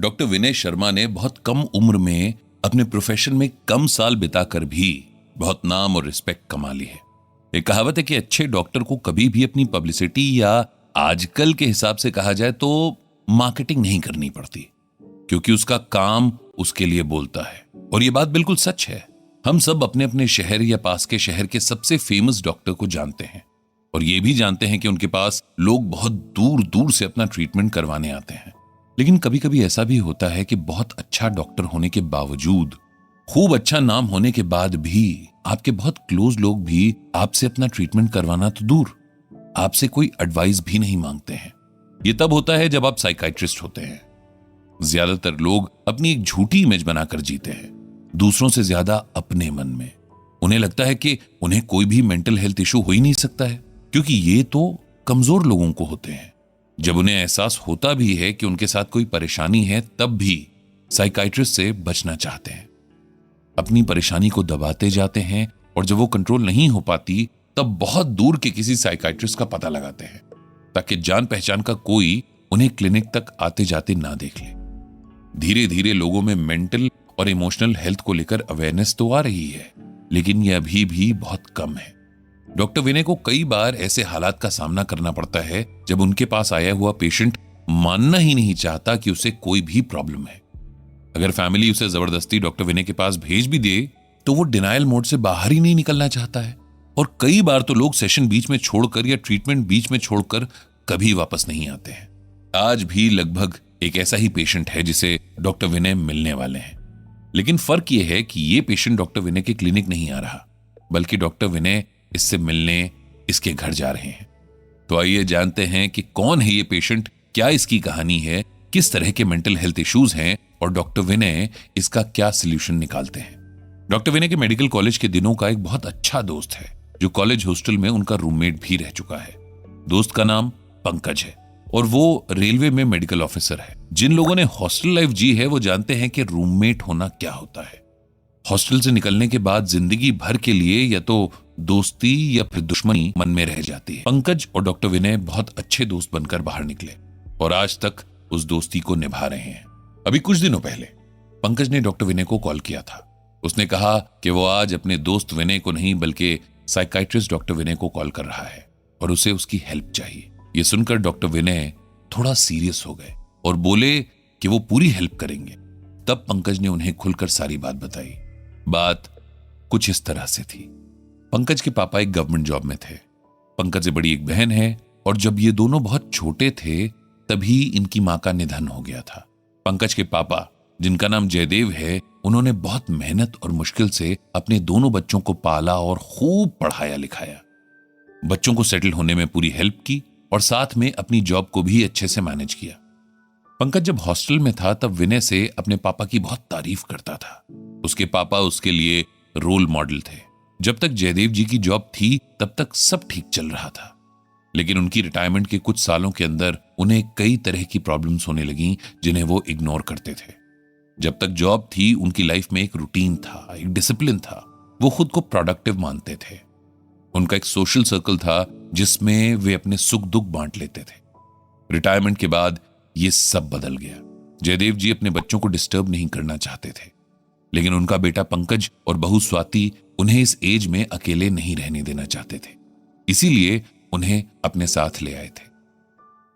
Doctor Vinay Sharma ने बहुत कम उम्र में अपने प्रोफेशन में कम साल बिताकर भी बहुत नाम और रिस्पेक्ट कमा ली है। एक कहावत है कि अच्छे डॉक्टर को कभी भी अपनी पब्लिसिटी या आजकल के हिसाब से कहा जाए तो मार्केटिंग नहीं करनी पड़ती, क्योंकि उसका काम उसके लिए बोलता है। और ये बात बिल्कुल सच है। हम सब अपने अपने शहर या पास के शहर के सबसे फेमस डॉक्टर को जानते हैं और ये भी जानते हैं कि उनके पास लोग बहुत दूर दूर से अपना ट्रीटमेंट करवाने आते हैं। लेकिन कभी कभी ऐसा भी होता है कि बहुत अच्छा डॉक्टर होने के बावजूद, खूब अच्छा नाम होने के बाद भी आपके बहुत क्लोज लोग भी आपसे अपना ट्रीटमेंट करवाना तो दूर, आपसे कोई एडवाइस भी नहीं मांगते हैं। ये तब होता है जब आप साइकाइट्रिस्ट होते हैं। ज्यादातर लोग अपनी एक झूठी इमेज बनाकर जीते हैं, दूसरों से ज्यादा अपने मन में। उन्हें लगता है कि उन्हें कोई भी मेंटल हेल्थ इशू हो ही नहीं सकता है, क्योंकि ये तो कमजोर लोगों को होते हैं। जब उन्हें एहसास होता भी है कि उनके साथ कोई परेशानी है, तब भी साइकाइट्रिस्ट से बचना चाहते हैं, अपनी परेशानी को दबाते जाते हैं और जब वो कंट्रोल नहीं हो पाती तब बहुत दूर के किसी साइकाइट्रिस्ट का पता लगाते हैं ताकि जान पहचान का कोई उन्हें क्लिनिक तक आते जाते ना देख ले। धीरे धीरे लोगों में मेंटल और इमोशनल हेल्थ को लेकर अवेयरनेस तो आ रही है, लेकिन यह अभी भी बहुत कम है। डॉक्टर विनय को कई बार ऐसे हालात का सामना करना पड़ता है जब उनके पास आया हुआ पेशेंट मानना ही नहीं चाहता कि उसे कोई भी प्रॉब्लम है। अगर फैमिली उसे जबरदस्ती डॉक्टर विनय के पास भेज भी दे तो वो डिनायल मोड से बाहर ही नहीं निकलना चाहता है। और कई बार तो लोग सेशन बीच में छोड़कर या ट्रीटमेंट बीच में छोड़कर कभी वापस नहीं आते हैं। आज भी लगभग एक ऐसा ही पेशेंट है जिसे डॉक्टर विनय मिलने वाले हैं, लेकिन फर्क यह है कि ये पेशेंट डॉक्टर विनय के क्लिनिक नहीं आ रहा, बल्कि डॉक्टर विनय इससे मिलने इसके घर जा रहे हैं। तो आइए जानते हैं कि कौन है ये पेशेंट, क्या इसकी कहानी है, किस तरह के मेंटल हेल्थ इश्यूज हैं और डॉक्टर विनय इसका क्या सॉल्यूशन निकालते हैं। डॉक्टर विनय के मेडिकल कॉलेज के दिनों का एक बहुत अच्छा दोस्त है जो कॉलेज हॉस्टल में उनका रूममेट भी रह चुका है। दोस्त का नाम पंकज है और वो रेलवे में मेडिकल ऑफिसर है। जिन लोगों ने हॉस्टल लाइफ जी है वो जानते हैं कि रूममेट होना क्या होता है। हॉस्टल से निकलने के बाद जिंदगी भर के लिए या तो दोस्ती या फिर दुश्मनी मन में रह जाती है। पंकज और डॉक्टर विनय बहुत अच्छे दोस्त बनकर बाहर निकले और आज तक उस दोस्ती को निभा रहे हैं। अभी कुछ दिनों पहले पंकज ने डॉक्टर विनय को कॉल किया था। उसने कहा कि वो आज अपने दोस्त विनय को नहीं बल्कि साइकाइट्रिस्ट डॉक्टर विनय को कॉल कर रहा है और उसे उसकी हेल्प चाहिए। ये सुनकर डॉक्टर विनय थोड़ा सीरियस हो गए और बोले कि वो पूरी हेल्प करेंगे। तब पंकज ने उन्हें खुलकर सारी बात बताई। बात कुछ इस तरह से थी। पंकज के पापा एक गवर्नमेंट जॉब में थे। पंकज से बड़ी एक बहन है और जब ये दोनों बहुत छोटे थे तभी इनकी मां का निधन हो गया था। पंकज के पापा, जिनका नाम जयदेव है, उन्होंने बहुत मेहनत और मुश्किल से अपने दोनों बच्चों को पाला और खूब पढ़ाया लिखाया। बच्चों को सेटल होने में पूरी हेल्प की और साथ में अपनी जॉब को भी अच्छे से मैनेज किया। पंकज जब हॉस्टल में था तब विनय से अपने पापा की बहुत तारीफ करता था। उसके पापा उसके लिए रोल मॉडल थे। जब तक जयदेव जी की जॉब थी तब तक सब ठीक चल रहा था, लेकिन उनकी रिटायरमेंट के कुछ सालों के अंदर उन्हें कई तरह की प्रॉब्लम्स होने लगीं जिन्हें वो इग्नोर करते थे। जब तक जॉब थी उनकी लाइफ में एक रूटीन था, एक डिसिप्लिन था। वो खुद को प्रोडक्टिव मानते थे। उनका एक सोशल सर्कल था जिसमें वे अपने सुख दुख बांट लेते थे। रिटायरमेंट के बाद ये सब बदल गया। जयदेव जी अपने बच्चों को डिस्टर्ब नहीं करना चाहते थे, लेकिन उनका बेटा पंकज और बहू स्वाति उन्हें इस एज में अकेले नहीं रहने देना चाहते थे, इसीलिए उन्हें अपने साथ ले आए थे।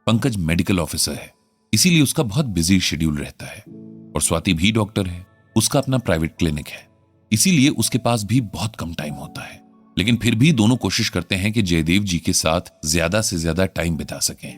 पंकज मेडिकल ऑफिसर है, इसीलिए उसका बहुत बिजी शेड्यूल रहता है, और स्वाति भी डॉक्टर है, उसका अपना प्राइवेट क्लिनिक है, इसीलिए उसके पास भी बहुत कम टाइम होता है। लेकिन फिर भी दोनों कोशिश करते हैं कि जयदेव जी के साथ ज्यादा से ज्यादा टाइम बिता सकें।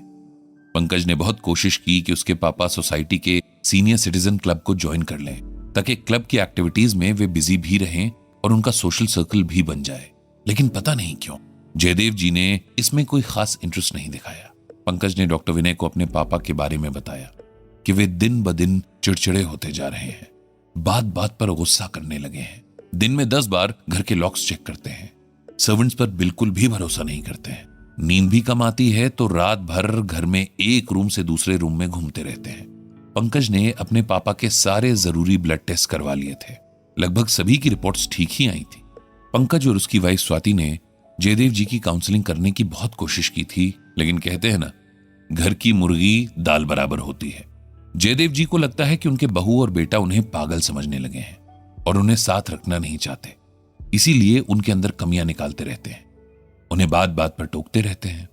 पंकज ने बहुत कोशिश की कि उसके पापा सोसाइटी के सीनियर सिटीजन क्लब को ज्वाइन कर लें, ताकि क्लब की एक्टिविटीज में वे बिजी भी रहें और उनका सोशल सर्कल भी बन जाए। लेकिन पता नहीं क्यों जयदेव जी ने इसमें कोई खास इंटरेस्ट नहीं दिखाया। पंकज ने डॉक्टर विनय को अपने पापा के बारे में बताया कि वे दिन ब दिन चिड़चिड़े होते जा रहे हैं, बात बात पर गुस्सा करने लगे हैं, दिन में 10 बार घर के लॉक्स चेक करते हैं, सर्वेंट्स पर बिल्कुल भी भरोसा नहीं करते हैं, नींद भी कम आती है तो रात भर घर में एक रूम से दूसरे रूम में घूमते रहते हैं। पंकज ने अपने पापा के सारे जरूरी ब्लड टेस्ट करवा लिए थे। लगभग सभी की रिपोर्ट्स ठीक ही आई थी। पंकज और उसकी वाइफ स्वाति ने जयदेव जी की काउंसलिंग करने की बहुत कोशिश की थी, लेकिन कहते हैं ना, घर की मुर्गी दाल बराबर होती है। जयदेव जी को लगता है कि उनके बहू और बेटा उन्हें पागल समझने लगे हैं और उन्हें साथ रखना नहीं चाहते, इसीलिए उनके अंदर कमियां निकालते रहते हैं, उन्हें बात बात पर टोकते रहते हैं।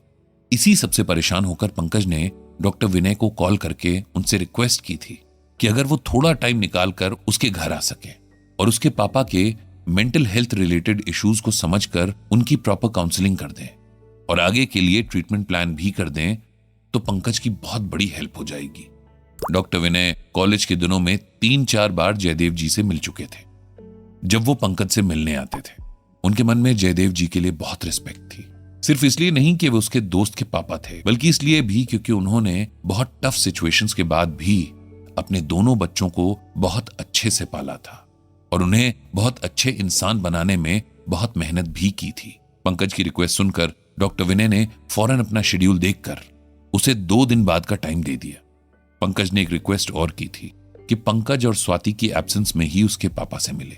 इसी सबसे परेशान होकर पंकज ने डॉक्टर विनय को कॉल करके उनसे रिक्वेस्ट की थी कि अगर वो थोड़ा टाइम निकालकर उसके घर आ सके और उसके पापा के मेंटल हेल्थ रिलेटेड इश्यूज को समझकर उनकी प्रॉपर काउंसलिंग कर दें और आगे के लिए ट्रीटमेंट प्लान भी कर दें, तो पंकज की बहुत बड़ी हेल्प हो जाएगी। डॉक्टर विनय कॉलेज के दिनों में 3-4 बार जयदेव जी से मिल चुके थे। जब वो पंकज से मिलने आते थे, उनके मन में जयदेव जी के लिए बहुत रिस्पेक्ट थी। सिर्फ इसलिए नहीं कि वो उसके दोस्त के पापा थे, बल्कि इसलिए भी क्योंकि उन्होंने बहुत टफ सिचुएशंस के बाद भी अपने दोनों बच्चों को बहुत अच्छे से पाला था और उन्हें बहुत अच्छे इंसान बनाने में बहुत मेहनत भी की थी। पंकज की रिक्वेस्ट सुनकर डॉक्टर विनय ने फौरन अपना शेड्यूल देखकर उसे 2 दिन बाद का टाइम दे दिया। पंकज ने एक रिक्वेस्ट और की थी कि पंकज और स्वाति की एब्सेंस में ही उसके पापा से मिले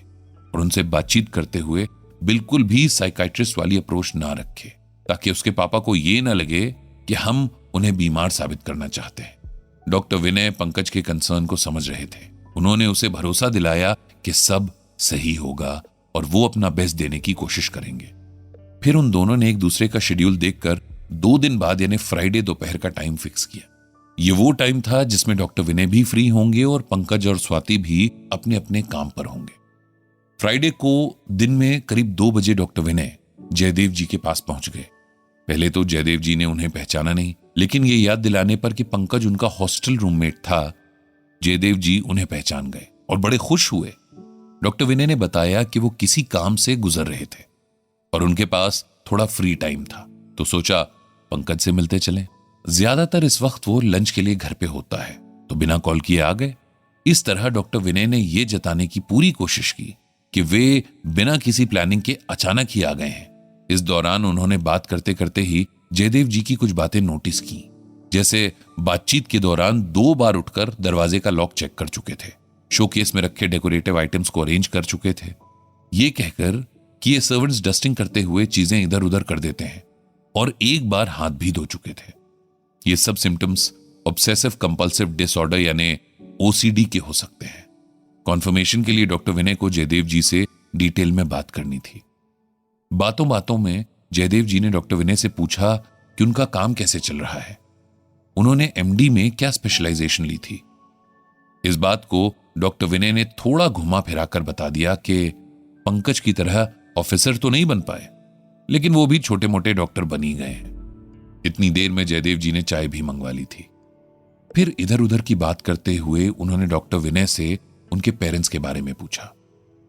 और उनसे बातचीत करते हुए बिल्कुल भी साइकाइट्रिस्ट वाली अप्रोच ना रखे, ताकि उसके पापा को यह ना लगे कि हम उन्हें बीमार साबित करना चाहते हैं। डॉक्टर विनय पंकज के कंसर्न को समझ रहे थे। उन्होंने उसे भरोसा दिलाया कि सब सही होगा और वो अपना बेस्ट देने की कोशिश करेंगे। फिर उन दोनों ने एक दूसरे का शेड्यूल देखकर 2 दिन बाद यानी फ्राइडे दोपहर का टाइम फिक्स किया। ये वो टाइम था जिसमें डॉक्टर विनय भी फ्री होंगे और पंकज और स्वाति भी अपने अपने काम पर होंगे। फ्राइडे को दिन में करीब 2 बजे डॉक्टर विनय जयदेव जी के पास पहुंच गए। पहले तो जयदेव जी ने उन्हें पहचाना नहीं, लेकिन ये याद दिलाने पर कि पंकज उनका हॉस्टल रूममेट था, जयदेव जी उन्हें पहचान गए और बड़े खुश हुए। डॉक्टर विनय ने बताया कि वो किसी काम से गुजर रहे थे और उनके पास थोड़ा फ्री टाइम था, तो सोचा पंकज से मिलते चलें। ज्यादातर इस वक्त वो लंच के लिए घर पे होता है, तो बिना कॉल किए आ गए। इस तरह डॉक्टर विनय ने यह जताने की पूरी कोशिश की कि वे बिना किसी प्लानिंग के अचानक ही आ गए हैं। इस दौरान उन्होंने बात करते करते ही जयदेव जी की कुछ बातें नोटिस की, जैसे बातचीत के दौरान 2 बार उठकर दरवाजे का लॉक चेक कर चुके थे, शोकेस में रखे डेकोरेटिव आइटम्स को अरेंज कर चुके थे, ये कहकर कि ये सर्वेंट्स डस्टिंग करते हुए चीजें इधर उधर कर देते हैं, और एक बार हाथ भी धो चुके थे। ये सब सिम्टम्स ऑब्सेसिव कंपल्सिव डिसऑर्डर यानी ओसीडी के हो सकते हैं। कॉन्फर्मेशन के लिए डॉक्टर विनय को जयदेव जी से डिटेल में बात करनी थी। बातों बातों में जयदेव जी ने डॉक्टर विनय से पूछा कि उनका काम कैसे चल रहा है, उन्होंने एमडी में क्या स्पेशलाइजेशन ली थी। इस बात को डॉक्टर विनय ने थोड़ा घुमा फिराकर बता दिया कि पंकज की तरह ऑफिसर तो नहीं बन पाए, लेकिन वो भी छोटे मोटे डॉक्टर बन ही गए हैं। इतनी देर में जयदेव जी ने चाय भी मंगवा ली थी। फिर इधर उधर की बात करते हुए उन्होंने डॉक्टर विनय से उनके पेरेंट्स के बारे में पूछा।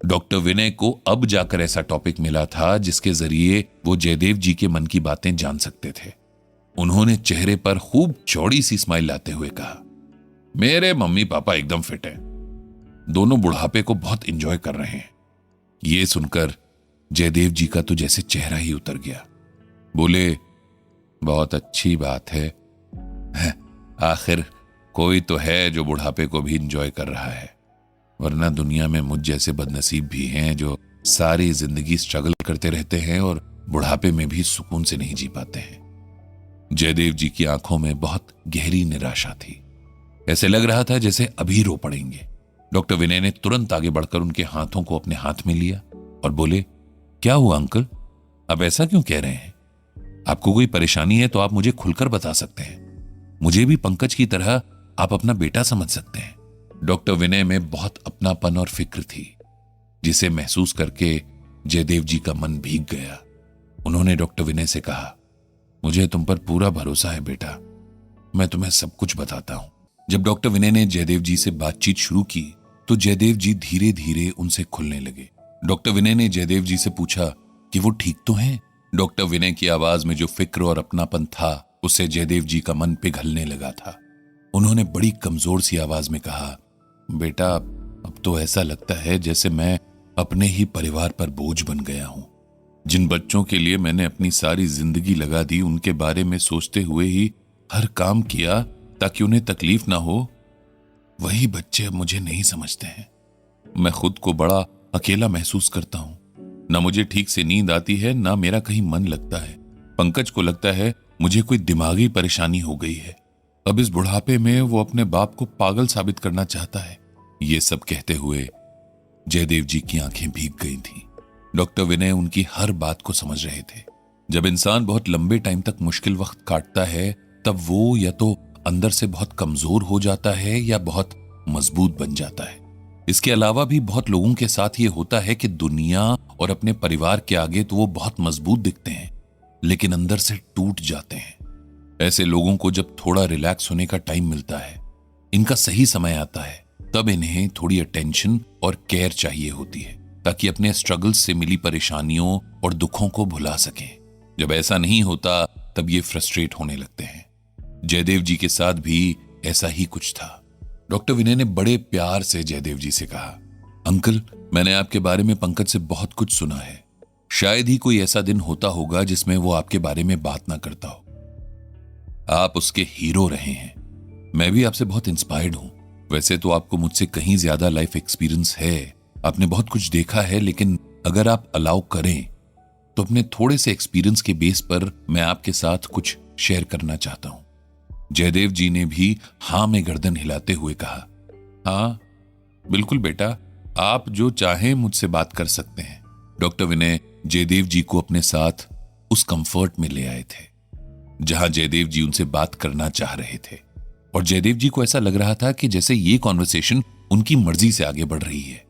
डॉक्टर विनय को अब जाकर ऐसा टॉपिक मिला था जिसके जरिए वो जयदेव जी के मन की बातें जान सकते थे। उन्होंने चेहरे पर खूब चौड़ी सी स्माइल लाते हुए कहा, मेरे मम्मी पापा एकदम फिट हैं, दोनों बुढ़ापे को बहुत एंजॉय कर रहे हैं। ये सुनकर जयदेव जी का तो जैसे चेहरा ही उतर गया। बोले, बहुत अच्छी बात है, आखिर कोई तो है जो बुढ़ापे को भी एंजॉय कर रहा है, वरना दुनिया में मुझ जैसे बदनसीब भी हैं जो सारी जिंदगी स्ट्रगल करते रहते हैं और बुढ़ापे में भी सुकून से नहीं जी पाते हैं। जयदेव जी की आंखों में बहुत गहरी निराशा थी, ऐसे लग रहा था जैसे अभी रो पड़ेंगे। डॉक्टर विनय ने तुरंत आगे बढ़कर उनके हाथों को अपने हाथ में लिया और बोले, क्या हुआ अंकल, आप ऐसा क्यों कह रहे हैं? आपको कोई परेशानी है तो आप मुझे खुलकर बता सकते हैं, मुझे भी पंकज की तरह आप अपना बेटा समझ सकते हैं। डॉक्टर विनय में बहुत अपनापन और फिक्र थी, जिसे महसूस करके जयदेव जी का मन भीग गया। उन्होंने डॉक्टर विनय से कहा, मुझे तुम पर पूरा भरोसा है बेटा, मैं तुम्हें सब कुछ बताता हूं। जब डॉक्टर विनय ने जयदेव जी से बातचीत शुरू की तो जयदेव जी धीरे धीरे उनसे खुलने लगे। डॉक्टर विनय ने जयदेव जी से पूछा कि वो ठीक तो हैं? डॉक्टर विनय की आवाज में जो फिक्र और अपनापन था उससे जयदेव जी का मन पिघलने लगा था। उन्होंने बड़ी कमजोर सी आवाज में कहा, बेटा अब तो ऐसा लगता है जैसे मैं अपने ही परिवार पर बोझ बन गया हूं। जिन बच्चों के लिए मैंने अपनी सारी जिंदगी लगा दी, उनके बारे में सोचते हुए ही हर काम किया ताकि उन्हें तकलीफ ना हो, वही बच्चे अब मुझे नहीं समझते हैं। मैं खुद को बड़ा अकेला महसूस करता हूं, ना मुझे ठीक से नींद आती है, ना मेरा कहीं मन लगता है। पंकज को लगता है मुझे कोई दिमागी परेशानी हो गई है, अब इस बुढ़ापे में वो अपने बाप को पागल साबित करना चाहता है। ये सब कहते हुए जयदेव जी की आंखें भीग गई थीं। डॉक्टर विनय उनकी हर बात को समझ रहे थे। जब इंसान बहुत लंबे टाइम तक मुश्किल वक्त काटता है तब वो या तो अंदर से बहुत कमजोर हो जाता है या बहुत मजबूत बन जाता है। इसके अलावा भी बहुत लोगों के साथ ये होता है कि दुनिया और अपने परिवार के आगे तो वो बहुत मजबूत दिखते हैं लेकिन अंदर से टूट जाते हैं। ऐसे लोगों को जब थोड़ा रिलैक्स होने का टाइम मिलता है, इनका सही समय आता है, तब इन्हें थोड़ी अटेंशन और केयर चाहिए होती है ताकि अपने स्ट्रगल्स से मिली परेशानियों और दुखों को भुला सकें। जब ऐसा नहीं होता तब ये फ्रस्ट्रेट होने लगते हैं। जयदेव जी के साथ भी ऐसा ही कुछ था। डॉक्टर विनय ने बड़े प्यार से जयदेव जी से कहा, अंकल, मैंने आपके बारे में पंकज से बहुत कुछ सुना है। शायद ही कोई ऐसा दिन होता होगा जिसमें वो आपके बारे में बात ना करता हो। आप उसके हीरो रहे हैं। मैं भी आपसे बहुत इंस्पायर्ड हूं। वैसे तो आपको मुझसे कहीं ज्यादा लाइफ एक्सपीरियंस है, आपने बहुत कुछ देखा है, लेकिन अगर आप अलाउ करें तो अपने थोड़े से एक्सपीरियंस के बेस पर मैं आपके साथ कुछ शेयर करना चाहता हूं। जयदेव जी ने भी हां में गर्दन हिलाते हुए कहा, हाँ बिल्कुल बेटा, आप जो चाहें मुझसे बात कर सकते हैं। डॉक्टर विनय जयदेव जी को अपने साथ उस कंफर्ट में ले आए थे जहां जयदेव जी उनसे बात करना चाह रहे थे और जयदेव जी को ऐसा लग रहा था कि जैसे ये कॉन्वर्सेशन उनकी मर्जी से आगे बढ़ रही है,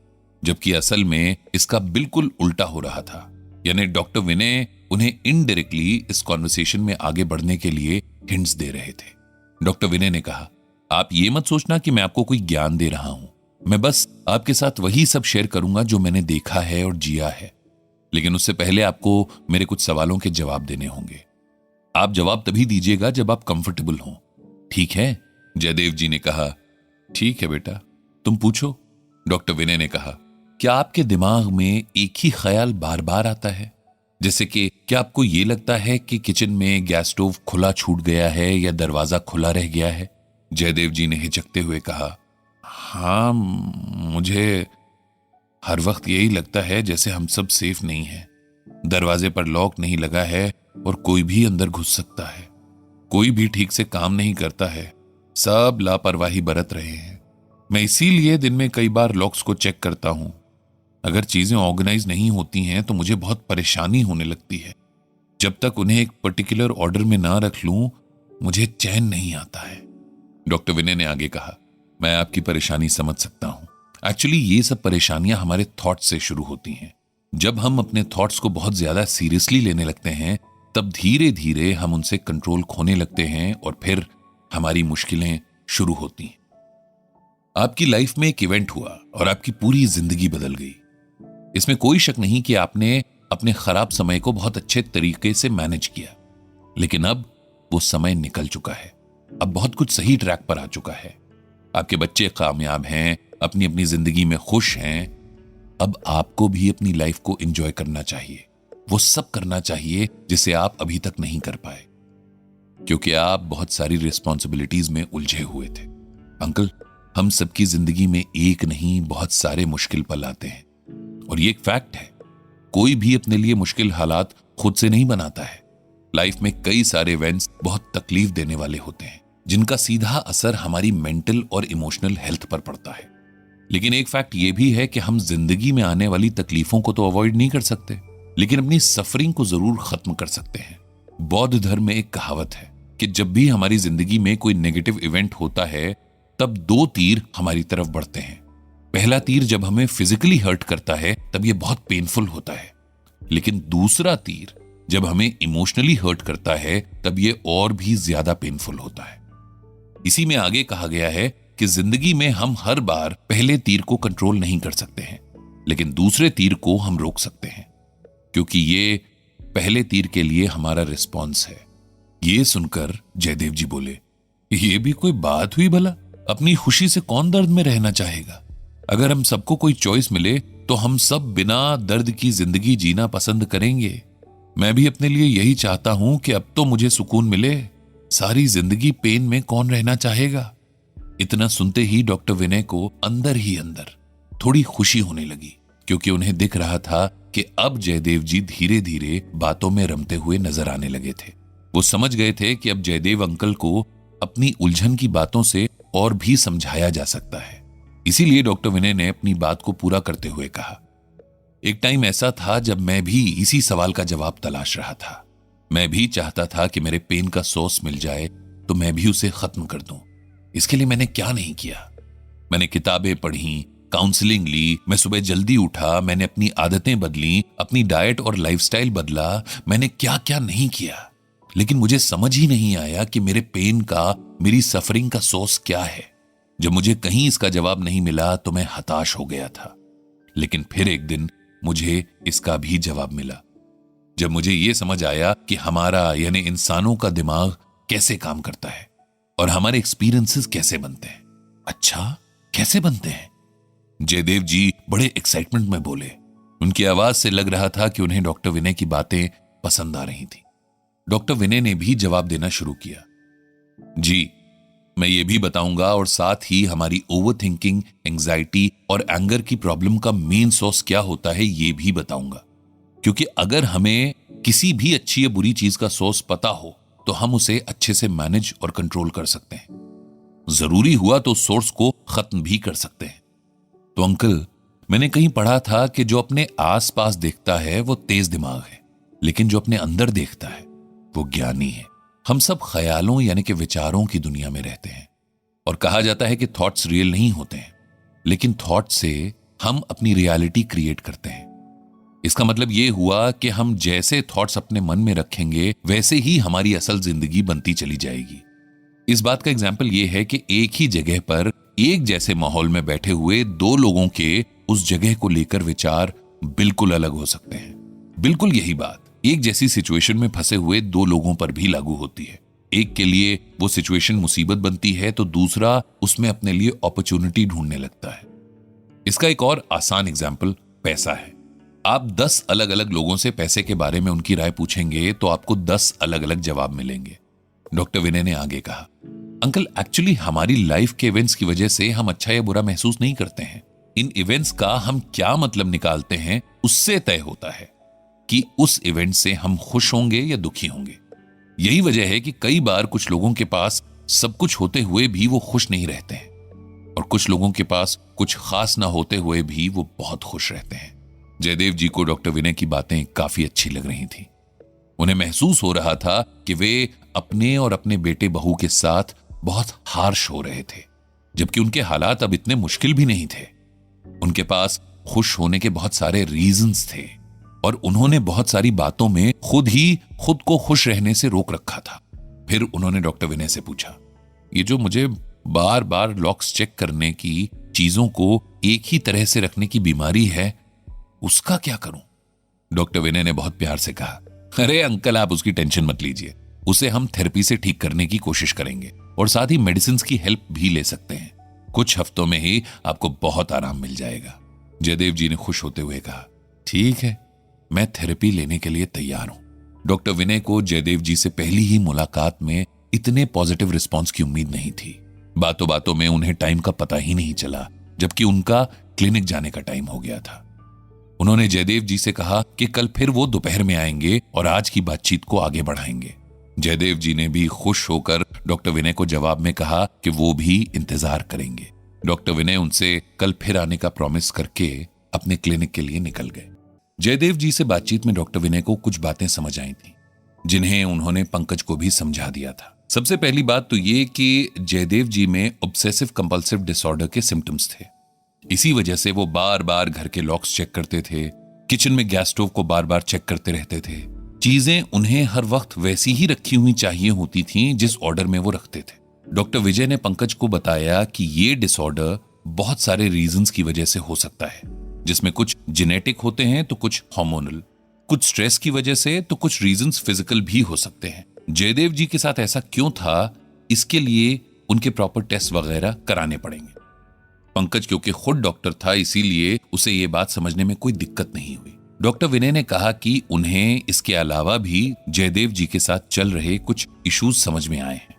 जबकि असल में इसका बिल्कुल उल्टा हो रहा था। यानी डॉक्टर विनय उन्हें इनडायरेक्टली इस कॉन्वर्सेशन में आगे बढ़ने के लिए हिंट्स दे रहे थे। डॉक्टर विनय ने कहा, आप ये मत सोचना कि मैं आपको कोई ज्ञान दे रहा हूं, मैं बस आपके साथ वही सब शेयर करूंगा जो मैंने देखा है और जिया है। लेकिन उससे पहले आपको मेरे कुछ सवालों के जवाब देने होंगे। आप जवाब तभी दीजिएगा जब आप कंफर्टेबल हों, ठीक है? जयदेव जी ने कहा, ठीक है बेटा, तुम पूछो। डॉक्टर विनय ने कहा, क्या आपके दिमाग में एक ही ख्याल बार बार आता है? जैसे कि क्या आपको यह लगता है कि किचन में गैस स्टोव खुला छूट गया है या दरवाजा खुला रह गया है? जयदेव जी ने हिचकते हुए कहा, हाँ, मुझे हर वक्त यही लगता है जैसे हम सब सेफ नहीं हैं। दरवाजे पर लॉक नहीं लगा है और कोई भी अंदर घुस सकता है। कोई भी ठीक से काम नहीं करता है, सब लापरवाही बरत रहे हैं। मैं इसीलिए दिन में कई बार लॉक्स को चेक करता हूं। अगर चीजें ऑर्गेनाइज नहीं होती हैं तो मुझे बहुत परेशानी होने लगती है। जब तक उन्हें एक पर्टिकुलर ऑर्डर में ना रख लूं, मुझे चैन नहीं आता है। डॉक्टर विनय ने आगे कहा, मैं आपकी परेशानी समझ सकता हूं। एक्चुअली ये सब परेशानियां हमारे थॉट्स से शुरू होती हैं। जब हम अपने थॉट्स को बहुत ज्यादा सीरियसली लेने लगते हैं तब धीरे धीरे हम उनसे कंट्रोल खोने लगते हैं और फिर हमारी मुश्किलें शुरू होती हैं। आपकी लाइफ में एक इवेंट हुआ और आपकी पूरी जिंदगी बदल गई। इसमें कोई शक नहीं कि आपने अपने खराब समय को बहुत अच्छे तरीके से मैनेज किया, लेकिन अब वो समय निकल चुका है। अब बहुत कुछ सही ट्रैक पर आ चुका है। आपके बच्चे कामयाब हैं, अपनी अपनी जिंदगी में खुश हैं। अब आपको भी अपनी लाइफ को एंजॉय करना चाहिए, वो सब करना चाहिए जिसे आप अभी तक नहीं कर पाए, क्योंकि आप बहुत सारी रिस्पॉन्सिबिलिटीज में उलझे हुए थे। अंकल, हम सबकी जिंदगी में एक नहीं बहुत सारे मुश्किल पल आते हैं और ये एक फैक्ट है। कोई भी अपने लिए मुश्किल हालात खुद से नहीं बनाता है। लाइफ में कई सारे इवेंट्स बहुत तकलीफ देने वाले होते हैं जिनका सीधा असर हमारी मेंटल और इमोशनल हेल्थ पर पड़ता है। लेकिन एक फैक्ट ये भी है कि हम जिंदगी में आने वाली तकलीफों को तो अवॉइड नहीं कर सकते, लेकिन अपनी सफरिंग को जरूर खत्म कर सकते हैं। बौद्ध धर्म में एक कहावत है कि जब भी हमारी जिंदगी में कोई नेगेटिव इवेंट होता है तब दो तीर हमारी तरफ बढ़ते हैं। पहला तीर जब हमें फिजिकली हर्ट करता है तब यह बहुत पेनफुल होता है, लेकिन दूसरा तीर जब हमें इमोशनली हर्ट करता है तब यह और भी ज्यादा पेनफुल होता है। इसी में आगे कहा गया है कि जिंदगी में हम हर बार पहले तीर को कंट्रोल नहीं कर सकते हैं, लेकिन दूसरे तीर को हम रोक सकते हैं, क्योंकि ये पहले तीर के लिए हमारा रिस्पॉन्स है। ये सुनकर जयदेव जी बोले, ये भी कोई बात हुई भला? अपनी खुशी से कौन दर्द में रहना चाहेगा? अगर हम सबको कोई चॉइस मिले तो हम सब बिना दर्द की जिंदगी जीना पसंद करेंगे। मैं भी अपने लिए यही चाहता हूं कि अब तो मुझे सुकून मिले। सारी जिंदगी पेन में कौन रहना चाहेगा? इतना सुनते ही डॉक्टर विनय को अंदर ही अंदर थोड़ी खुशी होने लगी, क्योंकि उन्हें दिख रहा था कि अब जयदेव जी धीरे धीरे बातों में रमते हुए नजर आने लगे थे। वो समझ गए थे कि अब जयदेव अंकल को अपनी उलझन की बातों से और भी समझाया जा सकता है। इसीलिए डॉक्टर विनय ने अपनी बात को पूरा करते हुए कहा, एक टाइम ऐसा था जब मैं भी इसी सवाल का जवाब तलाश रहा था। मैं भी चाहता था कि मेरे पेन का सोर्स मिल जाए तो मैं भी उसे खत्म कर दूं। इसके लिए मैंने क्या नहीं किया। मैंने किताबें पढ़ी, काउंसलिंग ली, मैं सुबह जल्दी उठा, मैंने अपनी आदतें बदली, अपनी डाइट और लाइफस्टाइल बदला। मैंने क्या क्या नहीं किया, लेकिन मुझे समझ ही नहीं आया कि मेरे पेन का, मेरी सफरिंग का सोर्स क्या है। जब मुझे कहीं इसका जवाब नहीं मिला तो मैं हताश हो गया था। लेकिन फिर एक दिन मुझे इसका भी जवाब मिला, जब मुझे यह समझ आया कि हमारा यानी इंसानों का दिमाग कैसे काम करता है और हमारे एक्सपीरियंसेस कैसे बनते हैं। अच्छा, कैसे बनते हैं? जयदेव जी बड़े एक्साइटमेंट में बोले। उनकी आवाज से लग रहा था कि उन्हें डॉक्टर विनय की बातें पसंद आ रही थी। डॉक्टर विनय ने भी जवाब देना शुरू किया। जी, मैं ये भी बताऊंगा और साथ ही हमारी ओवरथिंकिंग, एंजाइटी और एंगर की प्रॉब्लम का मेन सोर्स क्या होता है ये भी बताऊंगा। क्योंकि अगर हमें किसी भी अच्छी या बुरी चीज का सोर्स पता हो तो हम उसे अच्छे से मैनेज और कंट्रोल कर सकते हैं। जरूरी हुआ तो सोर्स को खत्म भी कर सकते हैं। तो अंकल, मैंने कहीं पढ़ा था कि जो अपने आसपास देखता है वो तेज दिमाग है, लेकिन जो अपने अंदर देखता है वो ज्ञानी है। हम सब ख्यालों यानी कि विचारों की दुनिया में रहते हैं और कहा जाता है कि थॉट्स रियल नहीं होते हैं, लेकिन थॉट से हम अपनी रियलिटी क्रिएट करते हैं। इसका मतलब यह हुआ कि हम जैसे थॉट्स अपने मन में रखेंगे वैसे ही हमारी असल जिंदगी बनती चली जाएगी। इस बात का एग्जाम्पल यह है कि एक ही जगह पर एक जैसे माहौल में बैठे हुए दो लोगों के उस जगह को लेकर विचार बिल्कुल अलग हो सकते हैं। बिल्कुल यही बात एक जैसी सिचुएशन में फंसे हुए दो लोगों पर भी लागू होती है। एक के लिए वो सिचुएशन मुसीबत बनती है तो दूसरा उसमें अपने लिए अपॉर्चुनिटी ढूंढने लगता है। इसका एक और आसान एग्जाम्पल पैसा है। आप 10 अलग अलग लोगों से पैसे के बारे में उनकी राय पूछेंगे तो आपको 10 अलग अलग जवाब मिलेंगे। डॉक्टर विनय ने आगे कहा, अंकल, एक्चुअली हमारी लाइफ के इवेंट्स की वजह से हम अच्छा या बुरा महसूस नहीं करते हैं। इन इवेंट्स का हम क्या मतलब निकालते हैं उससे तय होता है कि उस इवेंट से हम खुश होंगे या दुखी होंगे। यही वजह है कि कई बार कुछ लोगों के पास सब कुछ होते हुए भी वो खुश नहीं रहते हैं और कुछ लोगों के पास कुछ खास ना होते हुए भी वो बहुत खुश रहते हैं। जयदेव जी को डॉक्टर विनय की बातें काफी अच्छी लग रही थी। उन्हें महसूस हो रहा था कि वे अपने और अपने बेटे बहू के साथ बहुत हार्श हो रहे थे, जबकि उनके हालात अब इतने मुश्किल भी नहीं थे। उनके पास खुश होने के बहुत सारे रीजंस थे और उन्होंने बहुत सारी बातों में खुद को खुश रहने से रोक रखा था। फिर उन्होंने डॉक्टर विनय से पूछा, ये जो मुझे बार बार लॉक्स चेक करने की, चीजों को एक ही तरह से रखने की बीमारी है, उसका क्या करूं? डॉक्टर विनय ने बहुत प्यार से कहा, अरे अंकल, आप उसकी टेंशन मत लीजिए। उसे हम थेरेपी से ठीक करने की कोशिश करेंगे और साथ ही मेडिसिन की हेल्प भी ले सकते हैं। कुछ हफ्तों में ही आपको बहुत आराम मिल जाएगा। जयदेव जी ने खुश होते हुए कहा, ठीक है, मैं थेरेपी लेने के लिए तैयार हूं। डॉक्टर विनय को जयदेव जी से पहली ही मुलाकात में इतने पॉजिटिव रिस्पॉन्स की उम्मीद नहीं थी। बातों बातों में उन्हें टाइम का पता ही नहीं चला, जबकि उनका क्लिनिक जाने का टाइम हो गया था। उन्होंने जयदेव जी से कहा कि कल फिर वो दोपहर में आएंगे और आज की बातचीत को आगे बढ़ाएंगे। जयदेव जी ने भी खुश होकर डॉक्टर विनय को जवाब में कहा कि वो भी इंतजार करेंगे। डॉक्टर विनय उनसे कल फिर आने का प्रॉमिस करके अपने क्लिनिक के लिए निकल गए। जयदेव जी से बातचीत में डॉक्टर विनय को कुछ बातें समझ आई थी, जिन्हें उन्होंने पंकज को भी समझा दिया था। सबसे पहली बात तो ये कि जयदेव जी में ऑब्सेसिव कंपल्सिव डिसऑर्डर के सिम्टम्स थे। इसी वजह से वो बार बार घर के लॉक्स चेक करते थे, किचन में गैस स्टोव को बार बार चेक करते रहते थे। चीजें उन्हें हर वक्त वैसी ही रखी हुई चाहिए होती थीं जिस ऑर्डर में वो रखते थे। डॉक्टर विजय ने पंकज को बताया कि ये डिसऑर्डर बहुत सारे रीजंस की वजह से हो सकता है, जिसमें कुछ जेनेटिक होते हैं तो कुछ हार्मोनल, कुछ स्ट्रेस की वजह से तो कुछ रीजंस फिजिकल भी हो सकते हैं। जयदेव जी के साथ ऐसा क्यों था, इसके लिए उनके प्रॉपर टेस्ट वगैरह कराने पड़ेंगे। पंकज क्योंकि खुद डॉक्टर था, इसीलिए उसे यह बात समझने में कोई दिक्कत नहीं हुई। डॉक्टर विनय ने कहा कि उन्हें इसके अलावा भी जयदेव जी के साथ चल रहे कुछ इश्यूज समझ में आए हैं,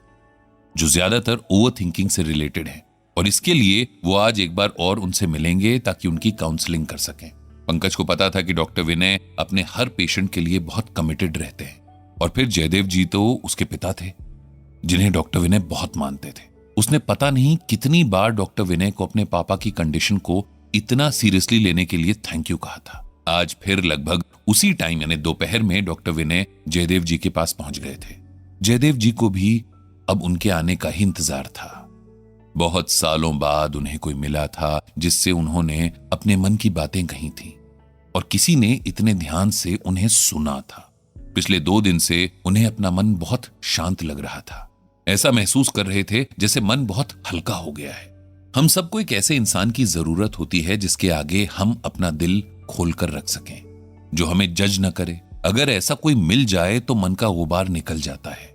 जो ज्यादातर ओवर थिंकिंग से रिलेटेड हैं, और इसके लिए वो आज एक बार और उनसे मिलेंगे ताकि उनकी काउंसलिंग कर सकें। पंकज को पता था कि डॉक्टर विनय अपने हर पेशेंट के लिए बहुत कमिटेड रहते हैं, और फिर जयदेव जी तो उसके पिता थे। जिन्हें डॉक्टर विनय बहुत मानते थे। उसने पता नहीं कितनी बार डॉक्टर विनय को अपने पापा की कंडीशन को इतना सीरियसली लेने के लिए थैंक यू कहा था। आज फिर लगभग उसी टाइम यानी दोपहर में डॉक्टर विनय जयदेव जी के पास पहुंच गए थे। जयदेव जी को भी अब उनके आने का ही इंतजार था। बहुत सालों बाद उन्हें कोई मिला था जिससे उन्होंने अपने मन की बातें कही थी और किसी ने इतने ध्यान से उन्हें सुना था। पिछले 2 दिन से उन्हें अपना मन बहुत शांत लग रहा था। ऐसा महसूस कर रहे थे जैसे मन बहुत हल्का हो गया है। हम सबको एक ऐसे इंसान की जरूरत होती है जिसके आगे हम अपना दिल खोलकर रख सकें, जो हमें जज न करे। अगर ऐसा कोई मिल जाए तो मन का गुबार निकल जाता है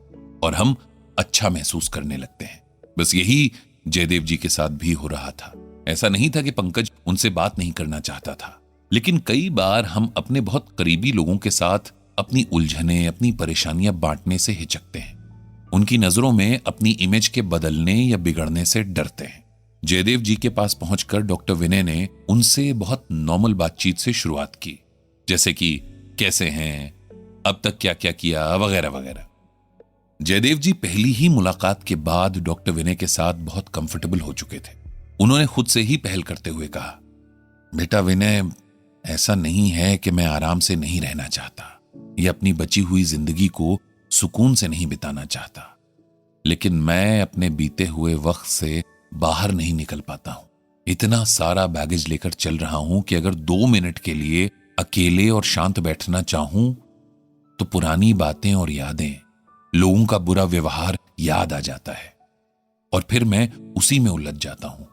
और हम अच्छा महसूस करने लगते हैं। बस यही जयदेव जी के साथ भी हो रहा था। ऐसा नहीं था कि पंकज उनसे बात नहीं करना चाहता था, लेकिन कई बार हम अपने बहुत करीबी लोगों के साथ अपनी उलझनें, अपनी परेशानियां बांटने से हिचकते हैं। उनकी नजरों में अपनी इमेज के बदलने या बिगड़ने से डरते हैं। जयदेव जी के पास पहुंचकर डॉक्टर विनय ने उनसे बहुत नॉर्मल बातचीत से शुरुआत की, जैसे कि कैसे हैं, अब तक क्या क्या किया, वगैरह वगैरह। जयदेव जी पहली ही मुलाकात के बाद डॉक्टर विनय के साथ बहुत कंफर्टेबल हो चुके थे। उन्होंने खुद से ही पहल करते हुए कहा, बेटा विनय, ऐसा नहीं है कि मैं आराम से नहीं रहना चाहता या अपनी बची हुई जिंदगी को सुकून से नहीं बिताना चाहता, लेकिन मैं अपने बीते हुए वक्त से बाहर नहीं निकल पाता हूं। इतना सारा बैगेज लेकर चल रहा हूं कि अगर 2 मिनट के लिए अकेले और शांत बैठना चाहूं तो पुरानी बातें और यादें, लोगों का बुरा व्यवहार याद आ जाता है और फिर मैं उसी में उलझ जाता हूं।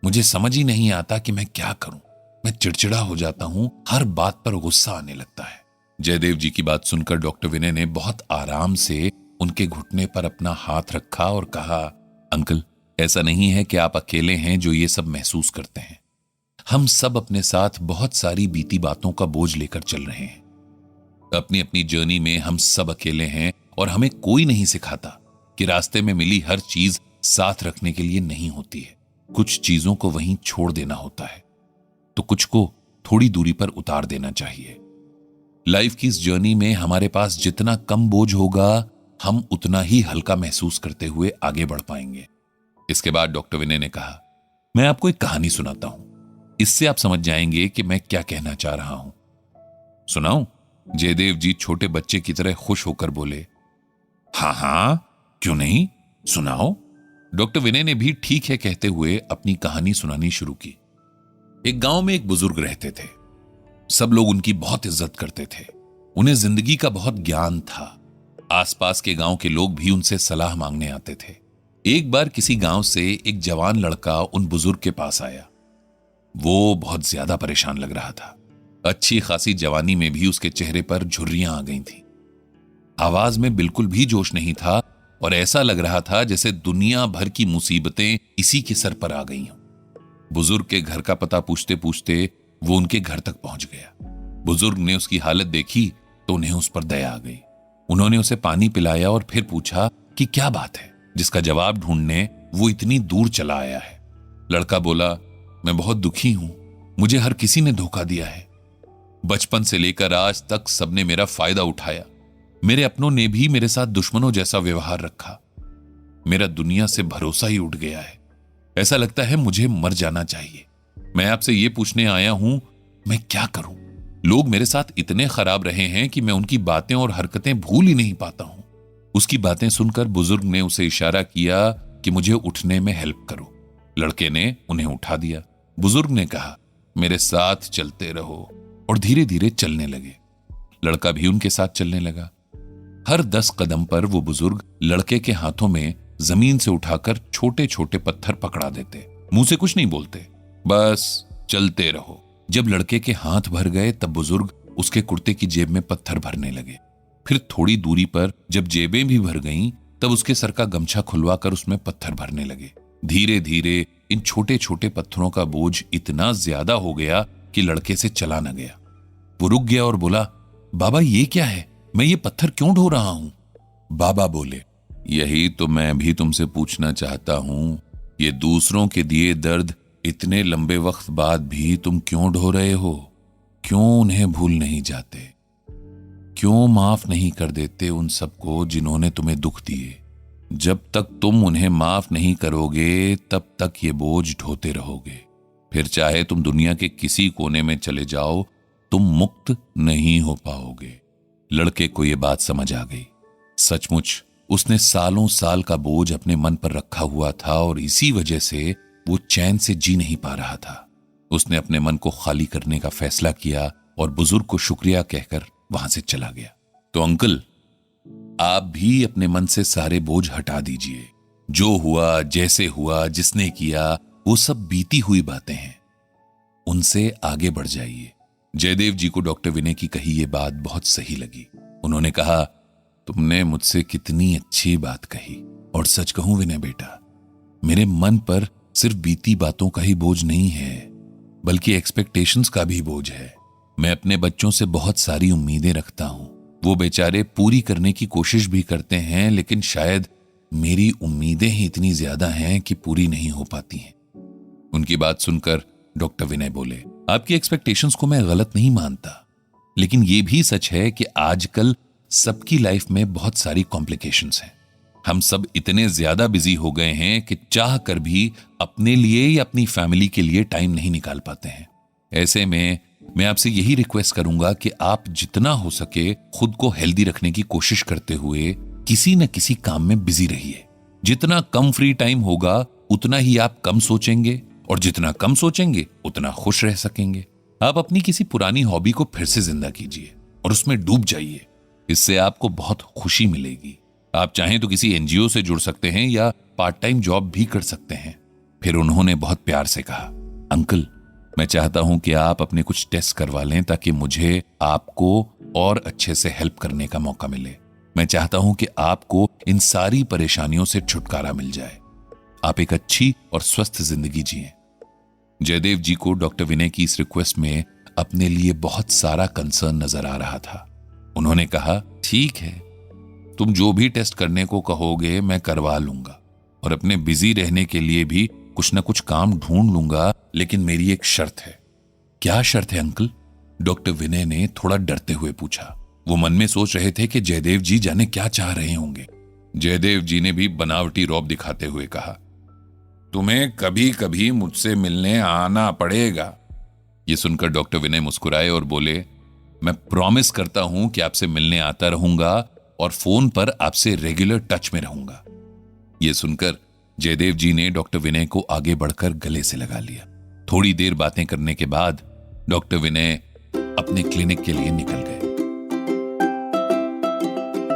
मुझे समझ ही नहीं आता कि मैं क्या करूं। मैं चिड़चिड़ा हो जाता हूं, हर बात पर गुस्सा आने लगता है। जयदेव जी की बात सुनकर डॉक्टर विनय ने बहुत आराम से उनके घुटने पर अपना हाथ रखा और कहा, अंकल, ऐसा नहीं है कि आप अकेले हैं जो ये सब महसूस करते हैं। हम सब अपने साथ बहुत सारी बीती बातों का बोझ लेकर चल रहे हैं। अपनी अपनी जर्नी में हम सब अकेले हैं और हमें कोई नहीं सिखाता कि रास्ते में मिली हर चीज साथ रखने के लिए नहीं होती है। कुछ चीजों को वहीं छोड़ देना होता है तो कुछ को थोड़ी दूरी पर उतार देना चाहिए। लाइफ की इस जर्नी में हमारे पास जितना कम बोझ होगा, हम उतना ही हल्का महसूस करते हुए आगे बढ़ पाएंगे। इसके बाद डॉक्टर विनय ने कहा, मैं आपको एक कहानी सुनाता हूं, इससे आप समझ जाएंगे कि मैं क्या कहना चाह रहा हूं। सुनाऊं? जयदेव जी छोटे बच्चे की तरह खुश होकर बोले, हाँ हाँ, क्यों नहीं, सुनाओ। डॉक्टर विनय ने भी ठीक है कहते हुए अपनी कहानी सुनानी शुरू की। एक गांव में एक बुजुर्ग रहते थे। सब लोग उनकी बहुत इज्जत करते थे। उन्हें जिंदगी का बहुत ज्ञान था। आसपास के गांव के लोग भी उनसे सलाह मांगने आते थे। एक बार किसी गांव से एक जवान लड़का उन बुजुर्ग के पास आया। वो बहुत ज्यादा परेशान लग रहा था। अच्छी खासी जवानी में भी उसके चेहरे पर झुर्रियां आ गई थीं। आवाज में बिल्कुल भी जोश नहीं था और ऐसा लग रहा था जैसे दुनिया भर की मुसीबतें इसी के सर पर आ गई हों। बुजुर्ग के घर का पता पूछते पूछते वो उनके घर तक पहुंच गया। बुजुर्ग ने उसकी हालत देखी तो उन्हें उस पर दया आ गई। उन्होंने उसे पानी पिलाया और फिर पूछा कि क्या बात है, जिसका जवाब ढूंढने वो इतनी दूर चला आया है। लड़का बोला, मैं बहुत दुखी हूं, मुझे हर किसी ने धोखा दिया है। बचपन से लेकर आज तक सबने मेरा फायदा उठाया। मेरे अपनों ने भी मेरे साथ दुश्मनों जैसा व्यवहार रखा। मेरा दुनिया से भरोसा ही उठ गया है। ऐसा लगता है मुझे मर जाना चाहिए। मैं आपसे ये पूछने आया हूं, मैं क्या करूं? लोग मेरे साथ इतने खराब रहे हैं कि मैं उनकी बातें और हरकतें भूल ही नहीं पाता हूं। उसकी बातें सुनकर बुजुर्ग ने उसे इशारा किया कि मुझे उठने में हेल्प करो। लड़के ने उन्हें उठा दिया। बुजुर्ग ने कहा, मेरे साथ चलते रहो, और धीरे धीरे चलने लगे। लड़का भी उनके साथ चलने लगा। हर 10 कदम पर वो बुजुर्ग लड़के के हाथों में जमीन से उठाकर छोटे छोटे पत्थर पकड़ा देते। मुंह से कुछ नहीं बोलते, बस चलते रहो। जब लड़के के हाथ भर गए तब बुजुर्ग उसके कुर्ते की जेब में पत्थर भरने लगे। फिर थोड़ी दूरी पर जब जेबें भी भर गईं, तब उसके सर का गमछा खुलवाकर उसमें पत्थर भरने लगे। धीरे धीरे इन छोटे छोटे पत्थरों का बोझ इतना ज्यादा हो गया कि लड़के से चला न गया। वो रुक गया और बोला, बाबा ये क्या है, मैं ये पत्थर क्यों ढो रहा हूं? बाबा बोले, यही तो मैं भी तुमसे पूछना चाहता हूं, ये दूसरों के दिए दर्द इतने लंबे वक्त बाद भी तुम क्यों ढो रहे हो? क्यों उन्हें भूल नहीं जाते? क्यों माफ नहीं कर देते उन सबको जिन्होंने तुम्हें दुख दिए? जब तक तुम उन्हें माफ नहीं करोगे तब तक ये बोझ ढोते रहोगे। फिर चाहे तुम दुनिया के किसी कोने में चले जाओ, तुम मुक्त नहीं हो पाओगे। लड़के को ये बात समझ आ गई। सचमुच उसने सालों साल का बोझ अपने मन पर रखा हुआ था और इसी वजह से वो चैन से जी नहीं पा रहा था। उसने अपने मन को खाली करने का फैसला किया और बुजुर्ग को शुक्रिया कहकर वहां से चला गया। तो अंकल, आप भी अपने मन से सारे बोझ हटा दीजिए। जो हुआ, जैसे हुआ, जिसने किया, वो सब बीती हुई बातें हैं, उनसे आगे बढ़ जाइए। जयदेव जी को डॉक्टर विनय की कही ये बात बहुत सही लगी। उन्होंने कहा, तुमने मुझसे कितनी अच्छी बात कही। और सच कहूं विनय बेटा, मेरे मन पर सिर्फ बीती बातों का ही बोझ नहीं है, बल्कि एक्सपेक्टेशंस का भी बोझ है। मैं अपने बच्चों से बहुत सारी उम्मीदें रखता हूं। वो बेचारे पूरी करने की कोशिश भी करते हैं, लेकिन शायद मेरी उम्मीदें ही इतनी ज्यादा हैं कि पूरी नहीं हो पाती हैं। उनकी बात सुनकर डॉक्टर विनय बोले, आपकी एक्सपेक्टेशंस को मैं गलत नहीं मानता, लेकिन यह भी सच है कि आजकल सबकी लाइफ में बहुत सारी कॉम्प्लिकेशंस हैं। हम सब इतने ज्यादा बिजी हो गए हैं कि चाह कर भी अपने लिए या अपनी फैमिली के लिए टाइम नहीं निकाल पाते हैं। ऐसे में मैं आपसे यही रिक्वेस्ट करूंगा कि आप जितना हो सके खुद को हेल्दी रखने की कोशिश करते हुए किसी न किसी काम में बिजी रहिए। जितना कम फ्री टाइम होगा उतना ही आप कम सोचेंगे, और जितना कम सोचेंगे उतना खुश रह सकेंगे। आप अपनी किसी पुरानी हॉबी को फिर से जिंदा कीजिए और उसमें डूब जाइए। इससे आपको बहुत खुशी मिलेगी। आप चाहें तो किसी एनजीओ से जुड़ सकते हैं या पार्ट टाइम जॉब भी कर सकते हैं। फिर उन्होंने बहुत प्यार से कहा, अंकल, मैं चाहता हूं कि आप अपने कुछ टेस्ट करवा लें ताकि मुझे आपको और अच्छे से हेल्प करने का मौका मिले। मैं चाहता हूं कि आपको इन सारी परेशानियों से छुटकारा मिल जाए। आप एक अच्छी और स्वस्थ जिंदगी जिएं। जयदेव जी को डॉक्टर विनय की इस रिक्वेस्ट में अपने लिए बहुत सारा कंसर्न नजर आ रहा था। उन्होंने कहा, ठीक है, तुम जो भी टेस्ट करने को कहोगे मैं करवा लूंगा और अपने बिजी रहने के लिए भी कुछ ना कुछ काम ढूंढ लूंगा, लेकिन मेरी एक शर्त है। क्या शर्त है अंकल? डॉक्टर विनय ने थोड़ा डरते हुए पूछा। वो मन में सोच रहे थे कि जयदेव जी जाने क्या चाह रहे होंगे। जयदेव जी ने भी बनावटी रौब दिखाते हुए कहा, तुम्हें कभी कभी मुझसे मिलने आना पड़ेगा। यह सुनकर डॉक्टर विनय मुस्कुराए और बोले, मैं प्रॉमिस करता हूं कि आपसे मिलने आता रहूंगा और फोन पर आपसे रेगुलर टच में रहूंगा। यह सुनकर जयदेव जी ने डॉक्टर विनय को आगे बढ़कर गले से लगा लिया। थोड़ी देर बातें करने के बाद डॉक्टर विनय अपने क्लिनिक के लिए निकल गए।